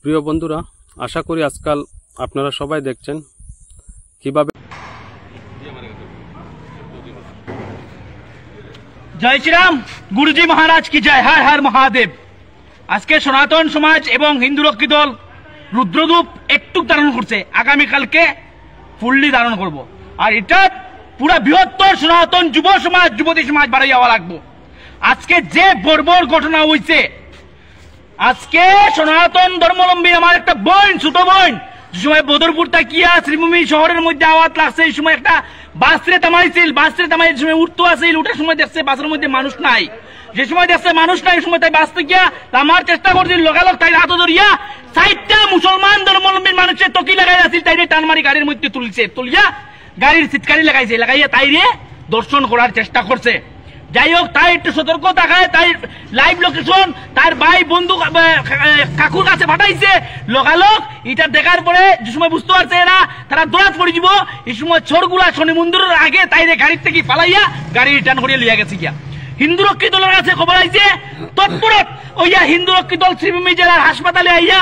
প্রিয় বন্ধুরা, আশা করি আজকাল আপনারা সবাই দেখছেন কিভাবে। জয় শ্রীরাম, গুরুজি মহারাজ কি জয়, হর হর মহাদেব। আজকে সনাতন সমাজ এবং হিন্দু রক্ষী দল রুদ্রদূপ একটু ধারণ করছে, আগামীকালকে ফুললি ধারণ করব। আর এটা পুরা বৃহত্তর সনাতন যুব সমাজ, যুবতী সমাজ বাড়াই যাওয়া লাগবো। আজকে যে বর্বর ঘটনা হয়েছে, আজকে সনাতন ধর্মাবলম্বী আমার একটা বোন, ছোট বোন, যে সময় বদরপুর তাকিয়া শ্রীভূমি শহরের মধ্যে আওয়াজ লাগছে, এই সময় একটা বাসরে থামাইছিল, বাসরে থামাই যে সময় উঠতে আসছিল, উঠার সময় দেখছে বাসের মধ্যে মানুষ নাই। যে সময় দেখছে মানুষ নাই, সময় তাই বাস থেকে আমার চেষ্টা করছিল, লগালগ তাই হাত ধরিয়া সাইডটা মুসলমান ধর্মাবলম্বীর মানুষের তকি লাগাই আসছিল, তাইরে টানমারি গাড়ির মধ্যে তুলিয়া গাড়ির সিটকারি লাগাইয়া তাইরে দর্শন করার চেষ্টা করছে। যাই হোক, তাই একটু সতর্ক থাকায় তাই লাইভ লোকেশন তার ভাই বন্ধু কাকুর কাছে পাঠাইছে। লগালগ এটা দেখার পরে যে সময় বুঝতে পারছে এরা, তারা দৌড়াত পড়ে যাব। এই সময় ছোটগুলা শনি মন্দিরের আগে তাইরে গাড়ির থেকে পালাইয়া গাড়ি রিটার্ন করিয়া লিয়া গেছে গিয়া। হিন্দু রক্ষী দলের কাছে খবর আইছে, তৎপরত ওইয়া হিন্দু রক্ষী দল শ্রীভূমি জেলার হাসপাতালে আইয়া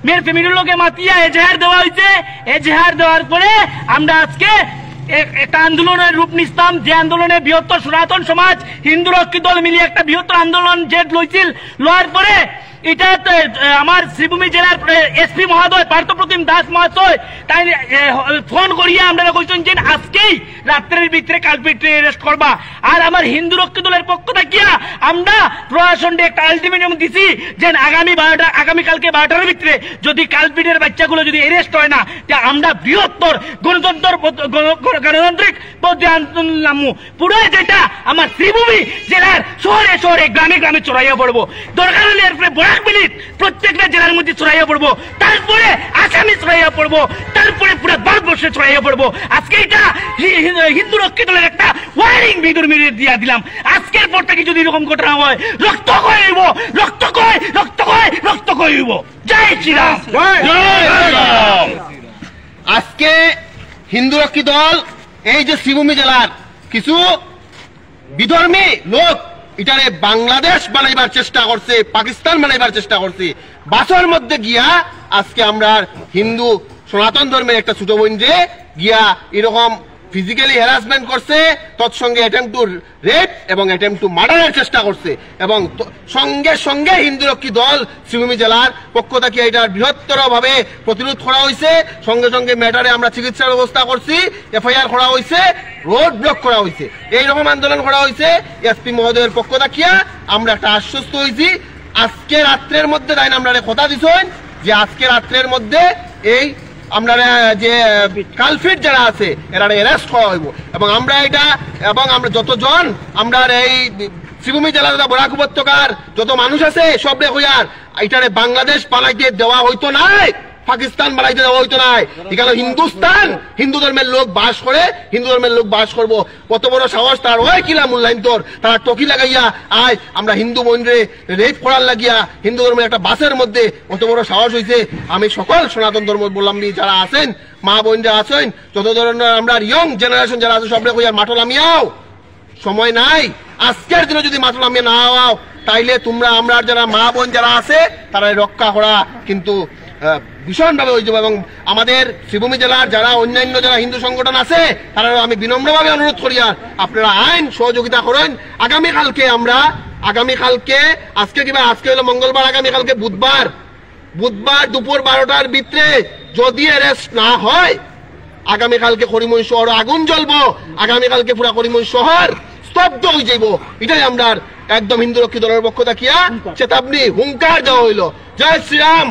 মেয়ের ফ্যামিলির লোকে মাতিয়া এজাহার দেওয়া হয়েছে। এজাহার দেওয়ার পরে আমরা আজকে একটা আন্দোলনের রূপ নিস্তাম, যে আন্দোলনে বৃহত্তর সনাতন সমাজ হিন্দু রক্ষী দল মিলিয়ে একটা বৃহত্তর আন্দোলন জেট লইছিল। লওয়ার পরে এটা আমার শ্রীভূমি জেলার এসপি মহোদয় পার্থপ্রতিম দাস মহাশয় তাই ফোন করিয়া আমরা কইছেন যে আজকেই রাত্রের ভিতরে কালপিটে অ্যারেস্ট করবা। আর আমার হিন্দু রক্ষী দলের পক্ষ থেকে আমরা প্রশাসনকে একটা আলটিমেটাম দিছি যে আগামীকালকে 12টার ভিতরে যদি কালপিটের বাচ্চাগুলো যদি অ্যারেস্ট হয় না, আমরা বৃহত্তর গণতান্ত্রিক পদ্ধতি আন্দোলন নামু। পুরো যেটা আমার শ্রীভূমি জেলার শহরে শহরে গ্রামে গ্রামে ছড়াইয়া পড়বো। দরকার হলে এরপরে প্রত্যেকটা জেলার মধ্যে ছড়াইয়া পড়বো, তারপরে আসামে ছড়াইয়া পড়বো, তারপরে পুরো ভারতবর্ষে ছড়াইয়া পড়বো। আজকে এটা হিন্দু রক্ষী দলের একটা ওয়ারিং ভিডিওর মিডিয়া দিয়া দিলাম। আজকের পর থেকে যদি এরকম ঘটনা হয়, রক্ত কইব, রক্ত কই, রক্ত কই, রক্ত কইব। জয় শ্রীরাম। আজকে হিন্দু রক্ষী দল এই যে শ্রীভূমি জেলার কিছু বিধর্মী লোক এটারে বাংলাদেশ বানাইবার চেষ্টা করছে, পাকিস্তান বানাইবার চেষ্টা করছে। বাসের মধ্যে গিয়া আজকে আমরা হিন্দু সনাতন ধর্মের একটা ছোট বোন যে গিয়া এরকম ফিজিক্যালি হ্যারাসমেন্ট করছে, তৎসঙ্গে অ্যাটেম্প টু রেপ এবং অ্যাটেম্প টু মার্ডারের চেষ্টা করছে। এবং সঙ্গে সঙ্গে হিন্দু রক্ষী দল শ্রীভূমি জেলার পক্ষ থেকে এটার বৃহত্তর ভাবে প্রতিরোধ করা হয়েছে। সঙ্গে সঙ্গে ম্যাটারে আমরা চিকিৎসার ব্যবস্থা করছি, এফআইআর করা হয়েছে, রোড ব্লক করা হয়েছে, এইরকম আন্দোলন করা হয়েছে। এসপি মহোদয়ের পক্ষ থেকে আমরা একটা আশ্বস্ত হয়েছি। আজকে রাত্রের মধ্যে তাই আমরা কথা দিছেন যে আজকে রাত্রের মধ্যে এই আমরা যে কালফিট যারা আছে এরা অ্যারেস্ট করা হইব। এবং আমরা এটা এবং আমরা যতজন আমরা এই শ্রীভূমি জেলা বরাক উপত্যকার যত মানুষ আছে সব হইয়ার এটারে বাংলাদেশ বানাইতে দেওয়া হইতো নাই, পাকিস্তান বানাইতে দেওয়া হইতো নাই। এখানে হিন্দুস্তান, হিন্দু ধর্মের লোক বাস করে, হিন্দু ধর্মের লোক বাস করবো। কত বড় সাহস তার হয় কিলা মূল্যায়ন তোর, তারা টকি লাগাইয়া আয় আমরা হিন্দু বোনরে রেপ করার লাগিয়া হিন্দু ধর্মের একটা বাসের মধ্যে কত বড় সাহস হয়েছে। আমি সকল সনাতন ধর্ম বললাম যারা আছেন, মা বোন যারা আছেন, যত ধরনের আমরা ইয়ং জেনারেশন যারা আছে সবরে কইয়া মাঠল আমিয়াও সময় নাই। আজকের দিনে যদি মাঠল আমিয়া না হওয়াও তাইলে তোমরা আমরা যারা মা বোন যারা আছে তারা রক্ষা করা কিন্তু ভীষণভাবে হয়ে যাবে। এবং আমাদের শ্রীভূমি জেলার যারা অন্যান্য যারা হিন্দু সংগঠন আছে তারা আমি বিনম্রভাবে অনুরোধ করি আর আপনারা আইন সহযোগিতা করেন। আগামীকালকে আজকে কিংবা আজকে হলো মঙ্গলবার, আগামীকালকে বুধবার দুপুর 12টার ভিতরে যদি অ্যারেস্ট না হয়, আগামীকালকে করিমগঞ্জ শহর আগুন জ্বলবো, আগামীকালকে পুরা করিমগঞ্জ শহর স্তব্ধ হয়ে যাইব। এটাই আমরা একদম হিন্দু রক্ষী দলের পক্ষ থাকিয়া চেতাবনী হুঙ্কার দেওয়া হইল। জয় শ্রীরাম।